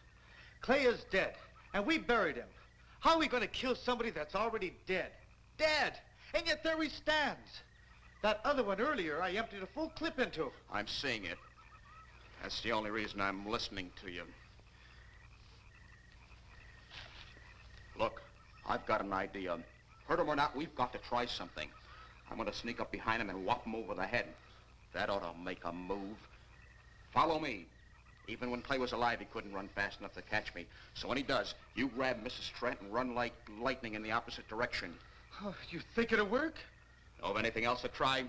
Clay is dead, and we buried him. How are we going to kill somebody that's already dead? Dead! And yet there he stands. That other one earlier, I emptied a full clip into. I'm seeing it. That's the only reason I'm listening to you. Look, I've got an idea. Hurt him or not, we've got to try something. I'm going to sneak up behind him and whop him over the head. That ought to make a move. Follow me. Even when Clay was alive, he couldn't run fast enough to catch me. So when he does, you grab Mrs. Trent and run like lightning in the opposite direction. Oh, you think it'll work? Know of anything else to try?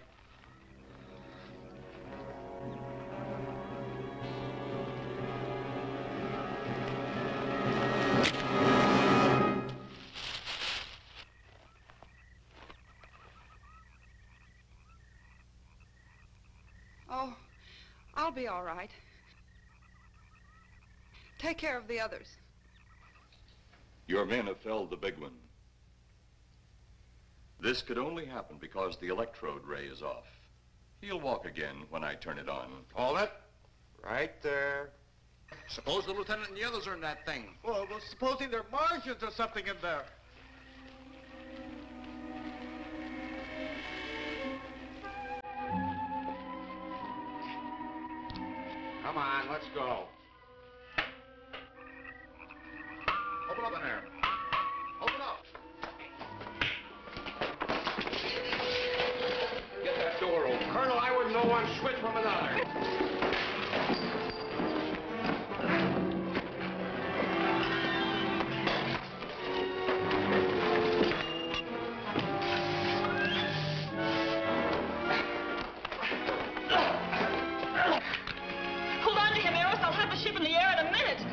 Oh, I'll be all right. Take care of the others. Your men have felled the big one. This could only happen because the electrode ray is off. He'll walk again when I turn it on. Hold it. Right there. Suppose the lieutenant and the others are in that thing. Well, supposing there are Martians or something in there. Come on, let's go. Open up in there. Open up. Get that door open. Colonel, I wouldn't know one switch from another. Hold on to him, Eros. I'll have the ship in the air in a minute.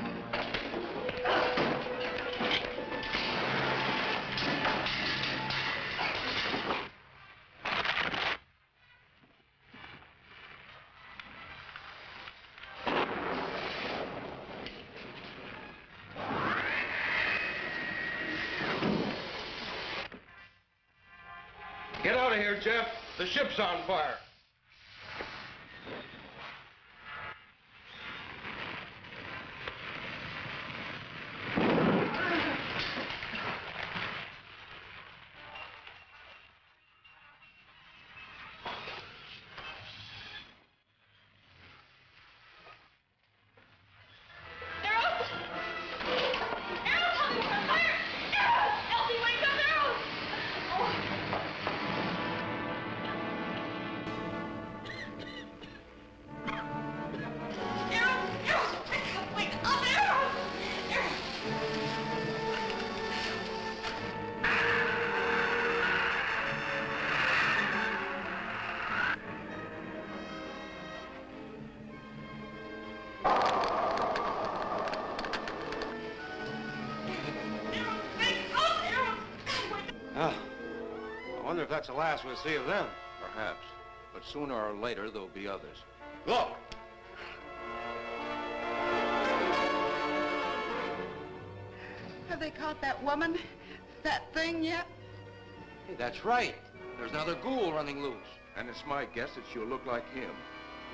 Get out of here, Jeff. The ship's on fire. Ah, I wonder if that's the last we'll see of them. Perhaps. But sooner or later, there'll be others. Look! Have they caught that woman? That thing yet? Hey, that's right. There's another ghoul running loose. And it's my guess that she'll look like him.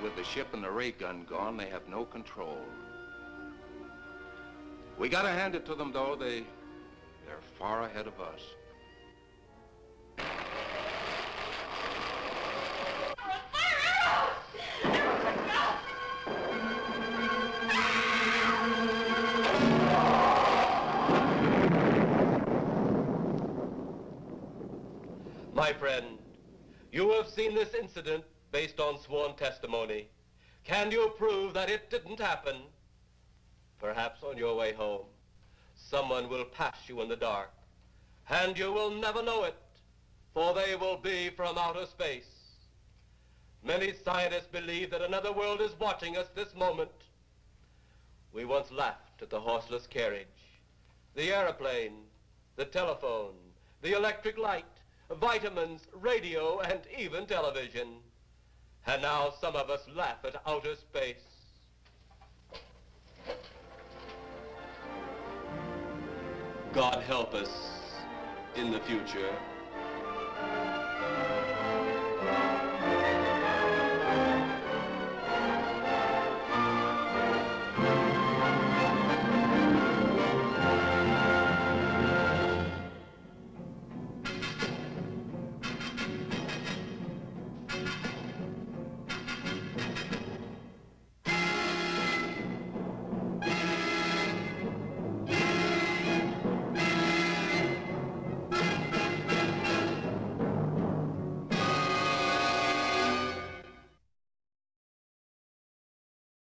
With the ship and the ray gun gone, they have no control. We gotta hand it to them, though. They're far ahead of us. My friend, you have seen this incident based on sworn testimony. Can you prove that it didn't happen? Perhaps on your way home, someone will pass you in the dark, and you will never know it, for they will be from outer space. Many scientists believe that another world is watching us this moment. We once laughed at the horseless carriage, the airplane, the telephone, the electric light, vitamins, radio, and even television. And now some of us laugh at outer space. God help us in the future.